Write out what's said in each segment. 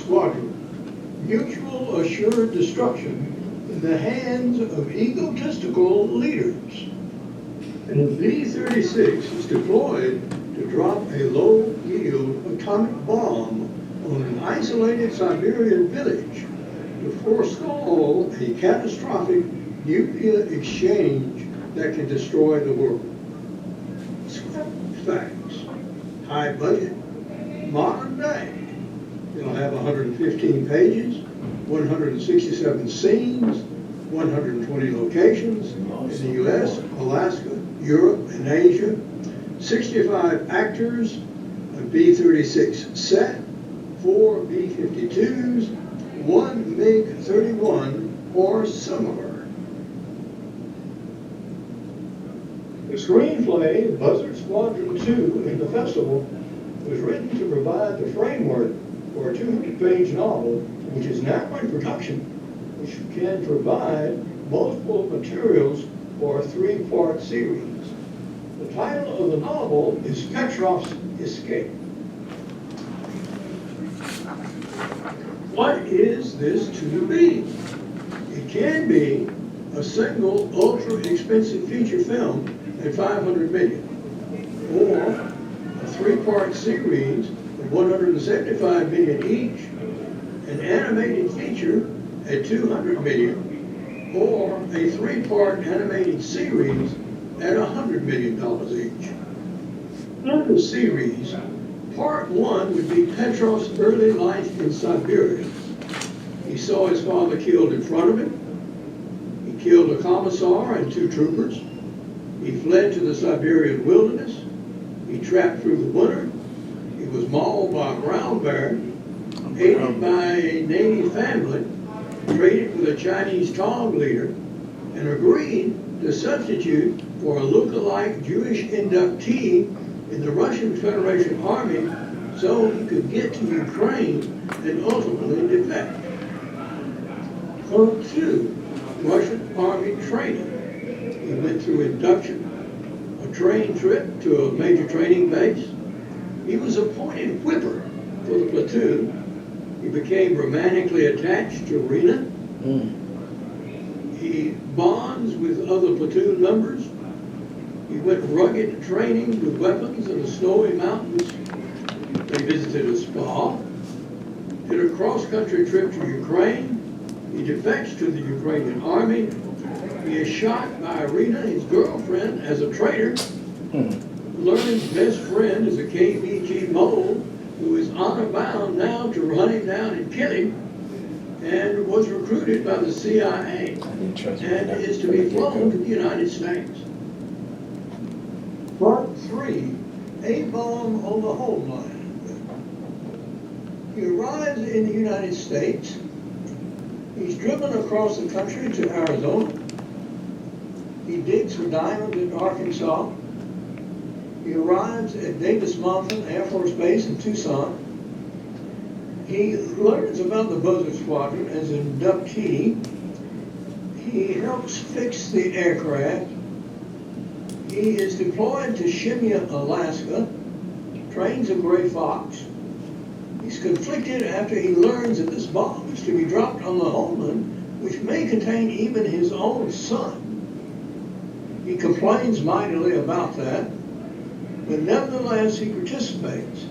Squadron, mutual assured destruction in the hands of egotistical leaders. And the B-36 is deployed to drop a low-yield atomic bomb on an isolated Siberian village to forestall a catastrophic nuclear exchange that can destroy the world. Facts: high budget, modern day. It'll have 115 pages, 167 scenes, 120 locations in the U.S., Alaska, Europe, and Asia, 65 actors, a B-36 set, 4 B-52s, 1 MiG-31 or similar. The screenplay, Buzzard Squadron 2 in the festival, was written to provide the framework for a 200-page novel, which is now in production, which can provide multiple materials for a 3-part series. The title of the novel is Petrov's Escape. What is this to be? It can be a single ultra-expensive feature film at $500 million, or a 3-part series of $175 million each, an animated feature at $200 million, or a 3-part animated series at $100 million each. In the series, part 1 would be Petrov's early life in Siberia. He saw his father killed in front of him. He killed a commissar and 2 troopers. He fled to the Siberian wilderness. He trapped through the winter. He was mauled by a brown bear, aided by a native family, traded with a Chinese Tong leader, and agreed to substitute for a look-alike Jewish inductee in the Russian Federation Army so he could get to Ukraine and ultimately defect. Part 2, Russian Army training. He went through induction, a train trip to a major training base. He was appointed whipper for the platoon. He became romantically attached to Rena. He bonds with other platoon members. He went rugged training with weapons in the snowy mountains. They visited a spa, did a cross-country trip to Ukraine. He defects to the Ukrainian army. He is shot by Irina, his girlfriend, as a traitor. Learn's best friend is a KGB mole who is honor bound now to run him down and kill him, and was recruited by the CIA and is to be flown to the United States. Part 3, A Bomb on the Homeland. He arrives in the United States. He's driven across the country to Arizona. He digs for diamonds in Arkansas. He arrives at Davis-Monthan Air Force Base in Tucson. He learns about the Buzzard Squadron as an inductee. He helps fix the aircraft. He is deployed to Shemya, Alaska, trains a gray fox. He's conflicted after he learns that this bomb is to be dropped on the homeland, which may contain even his own son. He complains mightily about that, but nevertheless he participates.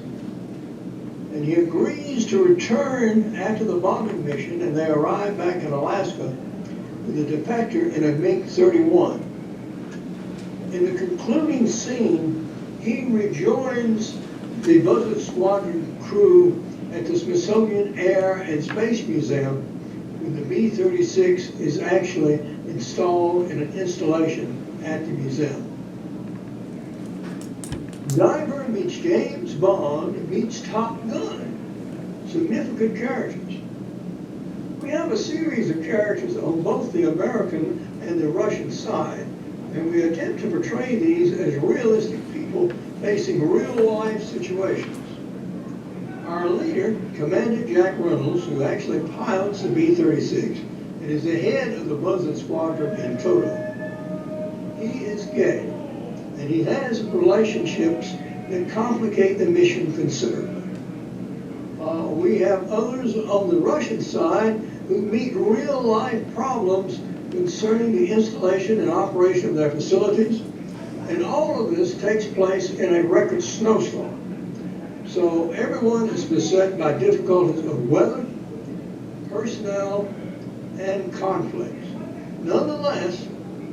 And he agrees to return after the bombing mission, and they arrive back in Alaska with a defector in a MiG-31. In the concluding scene, he rejoins the Buzzard Squadron crew at the Smithsonian Air and Space Museum, when the B-36 is actually installed in an installation at the museum. Diver meets James Bond meets Top Gun. Significant characters. We have a series of characters on both the American and the Russian side, and we attempt to portray these as realistic people facing real-life situations. Our leader, Commander Jack Reynolds, who actually pilots the B-36 and is the head of the Buzzard Squadron in total. He is gay, and he has relationships that complicate the mission considerably. We have others on the Russian side who meet real-life problems concerning the installation and operation of their facilities. And all of this takes place in a record snowstorm. So everyone is beset by difficulties of weather, personnel, and conflicts. Nonetheless,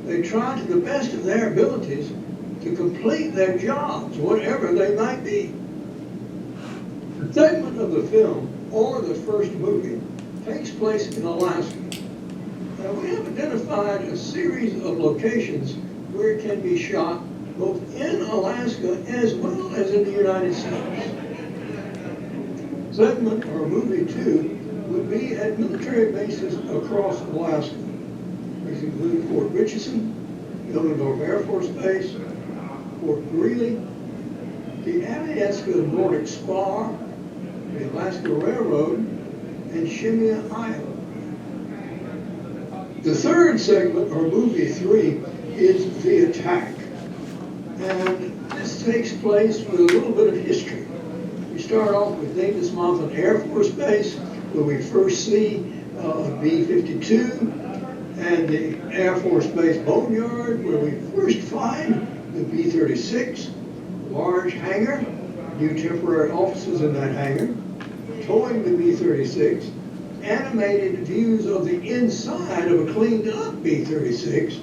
they try to the best of their abilities to complete their jobs, whatever they might be. The segment of the film, or the first movie, takes place in Alaska. Now, we have identified a series of locations where it can be shot both in Alaska as well as in the United States. Segment, or movie 2, would be at military bases across Alaska. These include Fort Richardson, Illinois Air Force Base, Fort Greely, the Alaska Nordic Spar, the Alaska Railroad, and Shemya, Iowa. The third segment, or movie 3, is The Attack. And this takes place with a little bit of history. We start off with Davis Monthan Air Force Base, where we first see B-52, and the Air Force Base Boneyard, where we first find the B-36, large hangar, new temporary offices in that hangar, towing the B-36, animated views of the inside of a cleaned up B-36,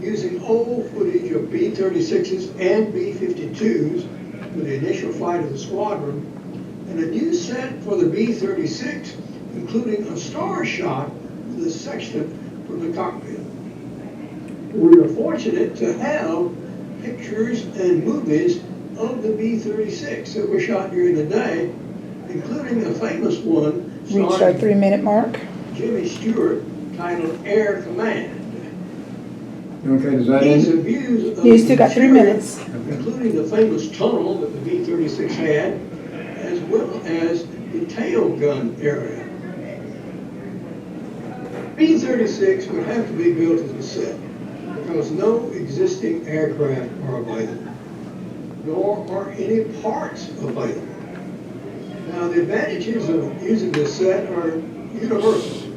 using old footage of B-36s and B-52s for the initial flight of the squadron, and a new set for the B-36, including a star shot with a sextant from the cockpit. We are fortunate to have pictures and movies of the B-36 that were shot during the day, including a famous one Reached our 3-minute mark. Jimmy Stewart, titled Air Command. Okay, does that These are end? views of You still got 3 minutes. including the famous tunnel that the B-36 had, as well as the tail gun area. B-36 would have to be built as a set because no existing aircraft are available, nor are any parts available. Now, the advantages of using this set are universal.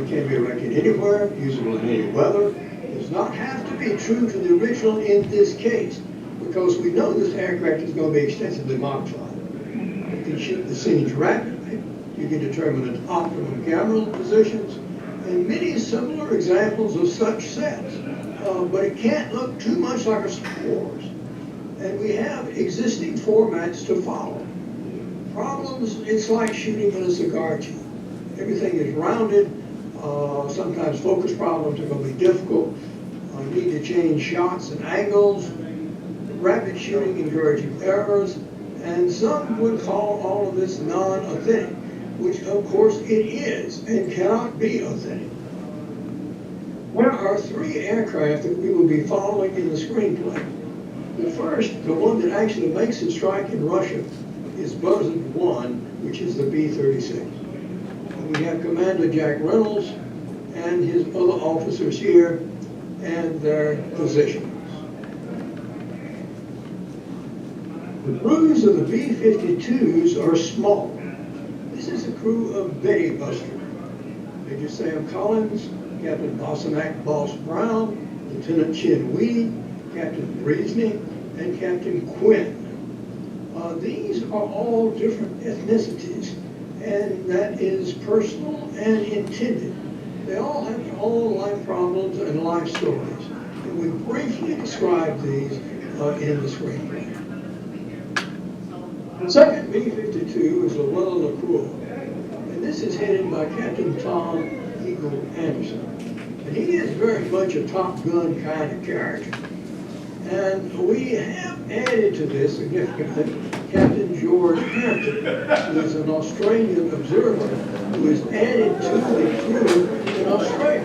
It can be erected anywhere, usable in any weather. It does not have to be true to the original in this case, because we know this aircraft is going to be extensively modified. You can shoot the scenes rapidly. You can determine its optimum camera positions, and many similar examples of such sets. But it can't look too much like a Star Wars. And we have existing formats to follow. Problems, it's like shooting in a cigar tube. Everything is rounded. Sometimes focus problems are going to be difficult. Need to change shots and angles. Rapid shooting encouraging errors. And some would call all of this non-authentic, which of course it is and cannot be authentic. There are 3 aircraft that we will be following in the screenplay. The first, the one that actually makes its strike in Russia, is Buzzard 1, which is the B-36. And we have Commander Jack Reynolds and his other officers here and their positions. The crews of the B-52s are small. This is the crew of Betty Buster. Major Sam Collins, Captain Bosanac Boss Brown, Lieutenant Chin Wee, Captain Breesney, and Captain Quinn. These are all different ethnicities, and that is personal and intended. They all have their own life problems and life stories, and we briefly describe these in the screenplay. The second B-52 is Llewellyn LaCroix, and this is headed by Captain Tom Eagle Anderson. And he is very much a Top Gun kind of character. And we have added to this significantly Captain George Hampton, who is an Australian observer who is added to the crew in Australia.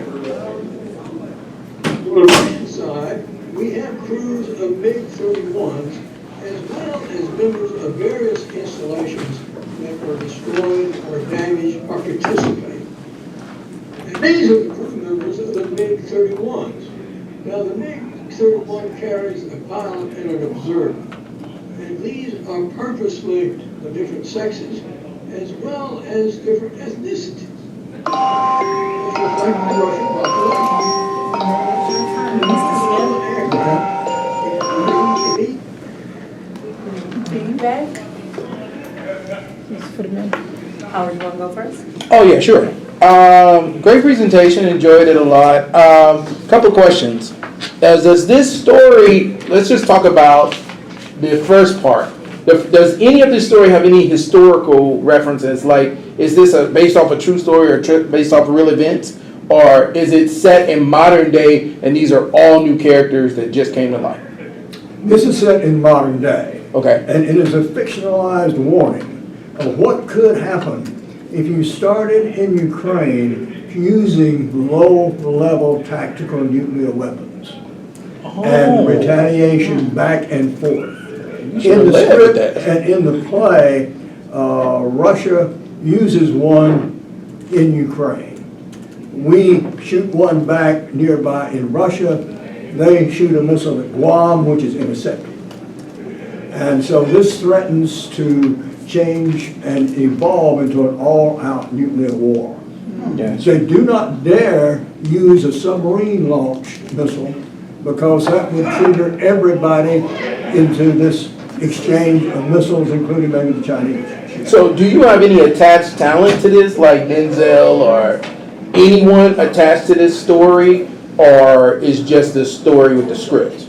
On the Russian side, we have crews of MiG-31s as well as members of various installations that were destroyed or damaged or participated. And these are the crew members of the MiG-31s. Now, the MiG-31 carries a pilot and an observer. And these are purposely of different sexes as well as different ethnicities. It's reflected in Russian population. Just put 'em in. Howard, you want to go first? Oh, yeah, sure. Great presentation, enjoyed it a lot. Couple questions. Does this story, let's just talk about the first part. Does any of this story have any historical references? Like, is this based off a true story or based off of real events? Or is it set in modern day and these are all new characters that just came to life? This is set in modern day. Okay. And it is a fictionalized warning of what could happen if you started in Ukraine using low-level tactical nuclear weapons and retaliation back and forth. In the script and in the play, Russia uses one in Ukraine. We shoot one back nearby in Russia. They shoot a missile at Guam, which is intercepted. And so this threatens to change and evolve into an all-out nuclear war. Yes. So do not dare use a submarine-launched missile because that would trigger everybody into this exchange of missiles, including maybe the Chinese. So do you have any attached talent to this, like Denzel or anyone attached to this story, or is just the story with the script?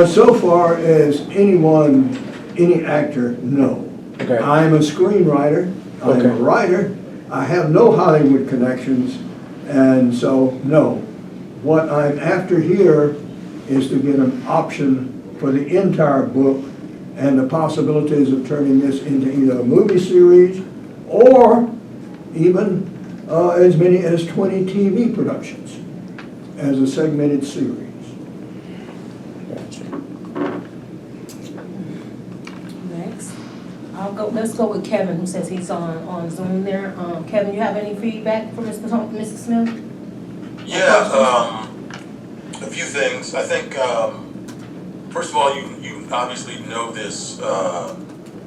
So far as anyone, any actor, no. Okay. I'm a screenwriter, I'm a Okay. writer, I have no Hollywood connections, and so no. What I'm after here is to get an option for the entire book and the possibilities of turning this into either a movie series or even as many as 20 TV productions as a segmented series. Next. Let's go with Kevin, who says he's on Zoom there. Kevin, you have any feedback for Mr. Smith? Yeah, a few things. I think, first of all, you obviously know this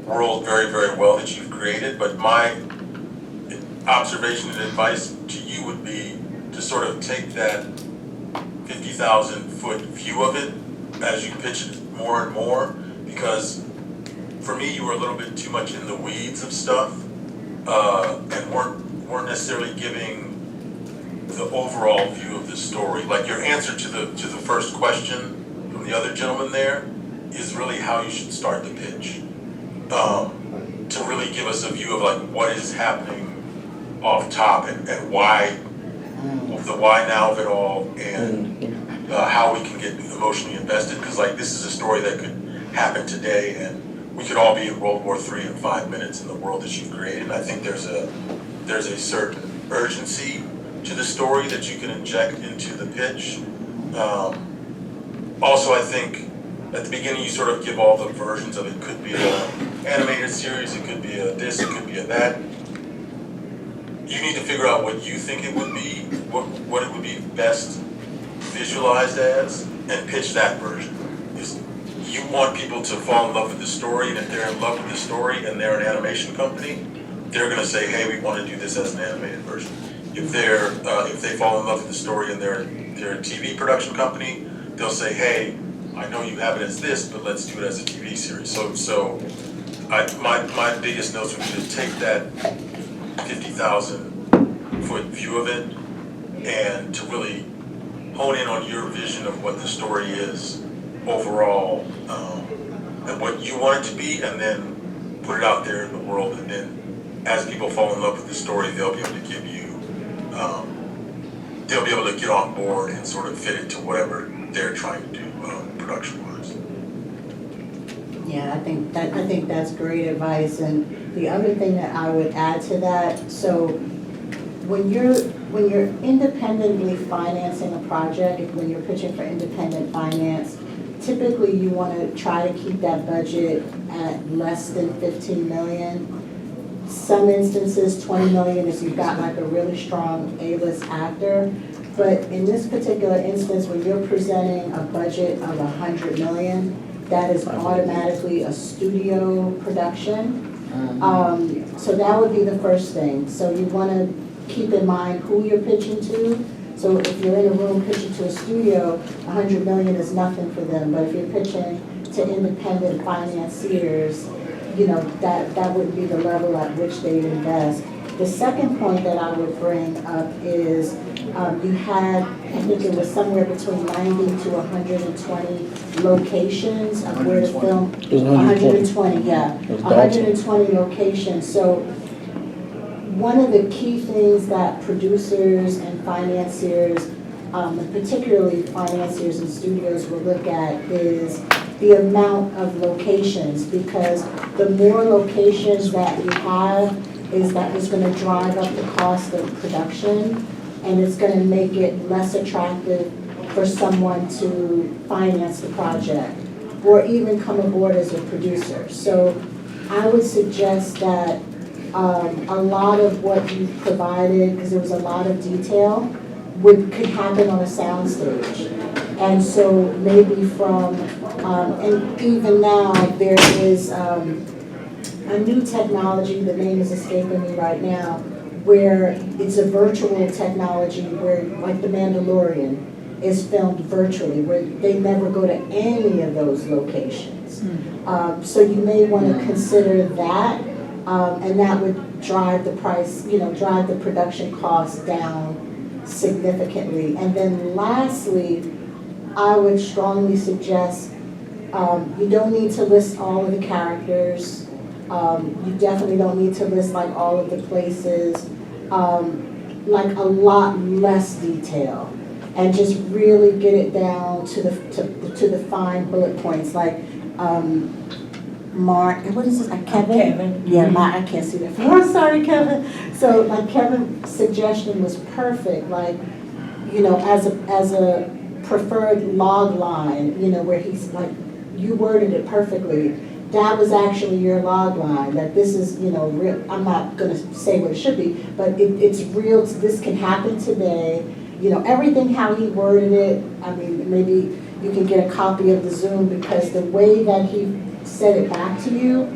world very, very well that you've created, but my observation and advice to you would be to sort of take that 50,000-foot view of it as you pitch it more and more, because for me, you were a little bit too much in the weeds of stuff and weren't necessarily giving the overall view of the story. Like your answer to the first question from the other gentleman there is really how you should start the pitch. To really give us a view of like what is happening off top and why, the why now of it all, and how we can get emotionally invested. Because like this is a story that could happen today, and we could all be in World War III in 5 minutes in the world that you've created. And I think there's a certain urgency to the story that you can inject into the pitch. Also, I think at the beginning you sort of give all the versions of it. Could be an animated series, it could be a this, it could be a that. You need to figure out what you think it would be, what it would be best visualized as, and pitch that version. You want people to fall in love with the story, and if they're in love with the story and they're an animation company, they're going to say, hey, we want to do this as an animated version. If they fall in love with the story and they're a TV production company, they'll say, hey, I know you have it as this, but let's do it as a TV series. So my biggest notes would be to take that 50,000-foot view of it and to really hone in on your vision of what the story is overall, and what you want it to be, and then put it out there in the world. And then as people fall in love with the story, they'll be able to give you, they'll be able to get on board and sort of fit it to whatever they're trying to do production-wise. Yeah, I think that's great advice. And the other thing that I would add to that, so when you're independently financing a project, when you're pitching for independent finance, typically you want to try to keep that budget at less than 15 million. Some instances, 20 million if you've got like a really strong A-list actor. But in this particular instance, when you're presenting a budget of 100 million, that is automatically a studio production. So that would be the first thing. So you want to keep in mind who you're pitching to. So if you're in a room pitching to a studio, 100 million is nothing for them. But if you're pitching to independent financiers, you know, that would be the level at which they invest. The second point that I would bring up is you had, I think it was somewhere between 90 to 120 locations of where the film. It was 120. 120, yeah. It was daunting. 120 locations. So one of the key things that producers and financiers, particularly financiers and studios, will look at is the amount of locations, because the more locations that you have is that it's going to drive up the cost of production, and it's going to make it less attractive for someone to finance the project or even come aboard as a producer. So I would suggest that a lot of what you provided, because there was a lot of detail, could happen on a soundstage. And so maybe from, and even now, there is a new technology, the name is escaping me right now, where it's a virtual technology where, like The Mandalorian, is filmed virtually, where they never go to any of those locations. So you may want to consider that, and that would drive the price, drive the production costs down significantly. And then lastly, I would strongly suggest you don't need to list all of the characters. You definitely don't need to list like all of the places, like a lot less detail, and just really get it down to the fine bullet points, like Mark, what is this, like Kevin? Yeah, I can't see that. I'm sorry, Kevin. So like Kevin's suggestion was perfect, like, as a preferred log line, where he's like, you worded it perfectly. That was actually your log line, that this is, real. I'm not going to say what it should be, but it's real. This can happen today. Everything how he worded it, I mean, maybe you can get a copy of the Zoom, because the way that he said it back to you,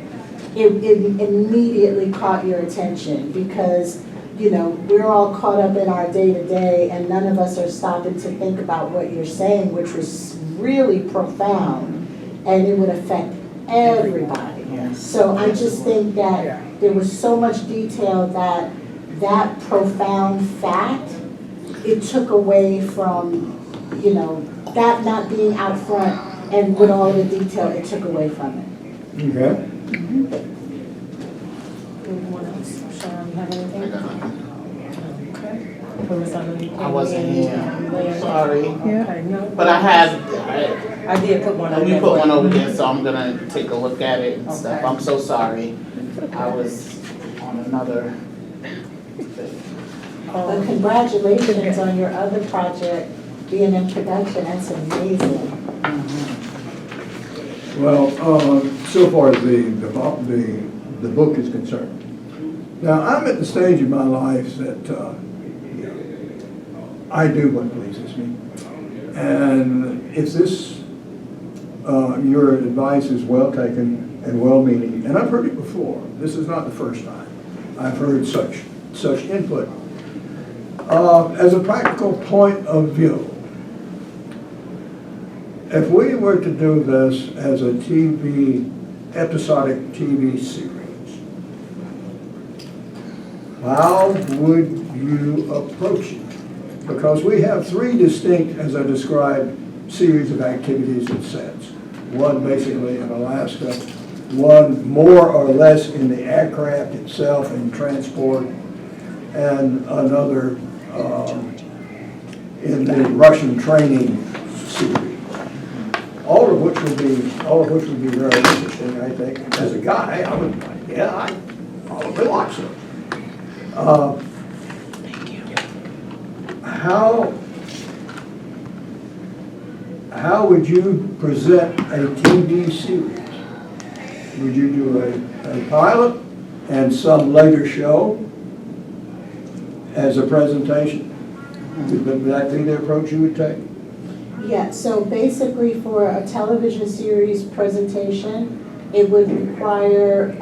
it immediately caught your attention, because, we're all caught up in our day-to-day, and none of us are stopping to think about what you're saying, which was really profound, and it would affect everybody. So I just think that there was so much detail that profound fact, it took away from, that not being out front, and with all the detail, it took away from it. Okay. Anyone else? Sean, you have anything? I wasn't here, sorry. Okay, no. But I did put one over you there. put one over there, so I'm gonna take a look at it and stuff. Okay. I'm so sorry. I was on another thing. But congratulations on your other project being in production, that's amazing. Well, so far as the book is concerned. Now, I'm at the stage in my life that I do what pleases me. And if this, your advice is well taken and well-meaning, and I've heard it before, this is not the first time I've heard such input. As a practical point of view, if we were to do this as a episodic TV series, how would you approach it? Because we have three distinct, as I described, series of activities and sets. One basically in Alaska, one more or less in the aircraft itself and transport, and another in the Russian training series. All of which would be very interesting, I think. As a guy, I would probably watch them. How would you present a TV series? Would you do a pilot and some later show as a presentation? Would that be the approach you would take? Yeah, so basically for a television series presentation, It would require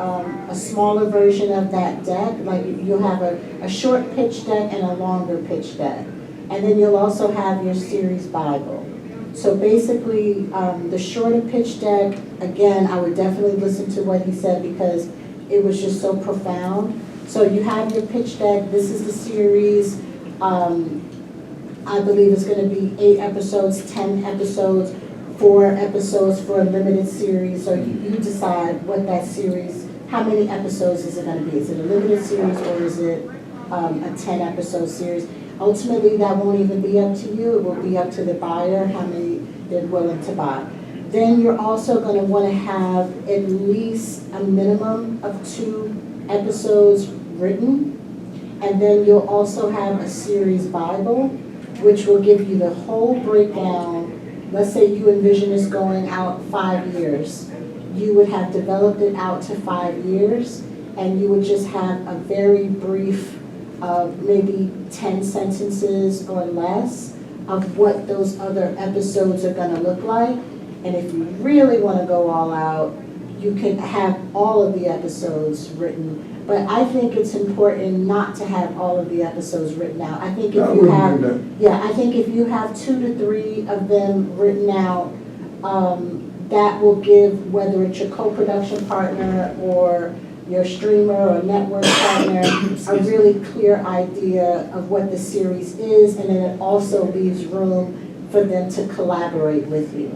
a smaller version of that deck, like you'll have a short pitch deck and a longer pitch deck. And then you'll also have your series Bible. So basically, the shorter pitch deck, again, I would definitely listen to what he said because it was just so profound. So you have your pitch deck, this is the series. I believe it's gonna be 8 episodes, 10 episodes, 4 episodes for a limited series. So you decide what that series, how many episodes is it gonna be? Is it a limited series or is it a 10 episode series? Ultimately, that won't even be up to you. It will be up to the buyer, how many they're willing to buy. Then you're also going to want to have at least a minimum of 2 episodes written. And then you'll also have a series Bible, which will give you the whole breakdown. Let's say you envision this going out 5 years. You would have developed it out to 5 years, and you would just have a very brief maybe 10 sentences or less of what those other episodes are going to look like. And if you really want to go all out, you can have all of the episodes written. But I think it's important not to have all of the episodes written out. I think if you have, yeah, I think if you have 2 to 3 of them written out, that will give, whether it's your co-production partner or your streamer or network partner, a really clear idea of what the series is, and then it also leaves room for them to collaborate with you.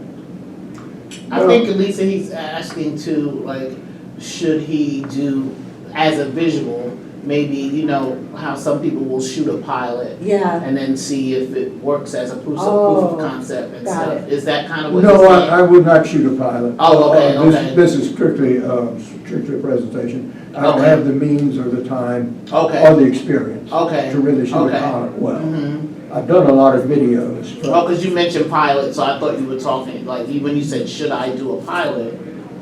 I think, Lisa, he's asking too, like, should he do, as a visual, maybe, you know, how some people will shoot a pilot Yeah. and then see if it works as a proof of concept and got stuff. it. Is that kind of what No, he's saying? I would not shoot a pilot. Oh, okay, okay. This is strictly a presentation. I don't Okay. have the means or the time Okay. or the experience Okay. to really shoot Okay. a pilot well. Mhm. I've done a lot of videos. but- Oh, because you mentioned pilot, so I thought you were talking, like, when you said, should I do a pilot?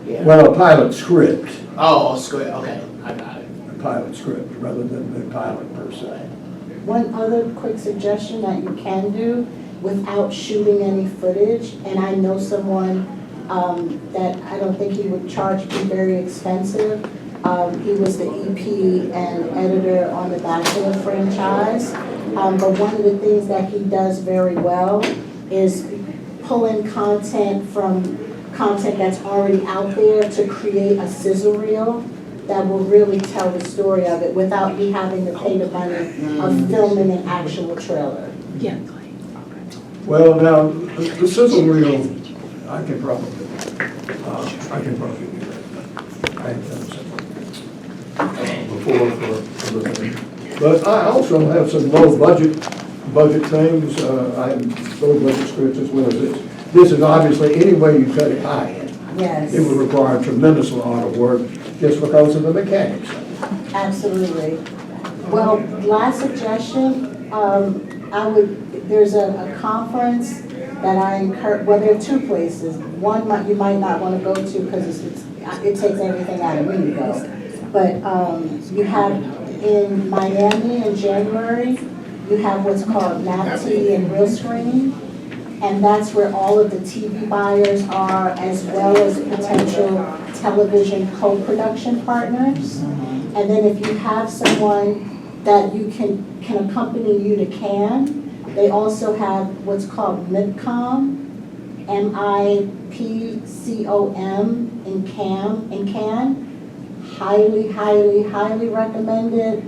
Yeah. Well, a pilot script, Oh, script, okay, I got it. a pilot script, rather than the pilot per se. One other quick suggestion that you can do without shooting any footage, and I know someone that I don't think he would charge me very expensive. He was the EP and editor on the Bachelor franchise. But one of the things that he does very well is pull in content from content that's already out there to create a sizzle reel that will really tell the story of it without me having to pay the money of filming an actual trailer. Yeah. Well, now, the sizzle reel, I can probably do that. I have done something before for other things. But I also have some low budget things. I have low budget scripts as well as this. This is obviously, any way you cut it high in, Yes. it would require a tremendous amount of work just because of the mechanics. Absolutely. Well, last suggestion, there's a conference that I encourage, well, there are 2 places. One you might not want to go to because it takes everything out of me to go. But you have in Miami in January, you have what's called NAPT and Real Screen. And that's where all of the TV buyers are, as well as potential television co-production partners. And then if you have someone that you can accompany you to Cannes, they also have what's called MIPCOM, MIPCOM in Cannes. Highly, highly, highly recommended.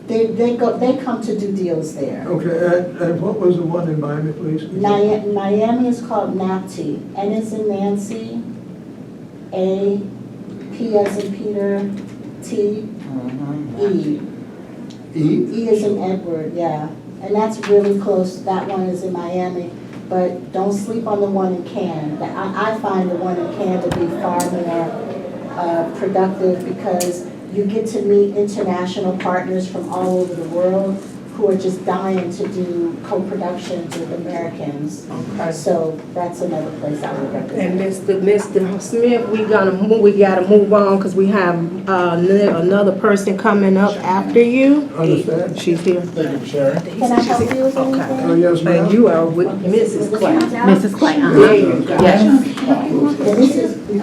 They come to do deals there. Okay, and what was the one in Miami, please? Miami is called NAPT. N as in Nancy, A, P as in Peter, T, E. E as in Edward, yeah. And that's really close. That one is in Miami. But don't sleep on the one in Cannes. I find the one in Cannes to be far more productive because you get to meet international partners from all over the world who who are just dying to do co-productions with Americans. So that's another place I would recommend. And Mr. Smith, we gotta move on, because we have, another person coming up after you. Understand? She's here. Thank you, Sharon. Can I help you with anything? Oh, yes, ma'am. And you are with Mrs. Clay. Mrs. There you go. Yes. And this is,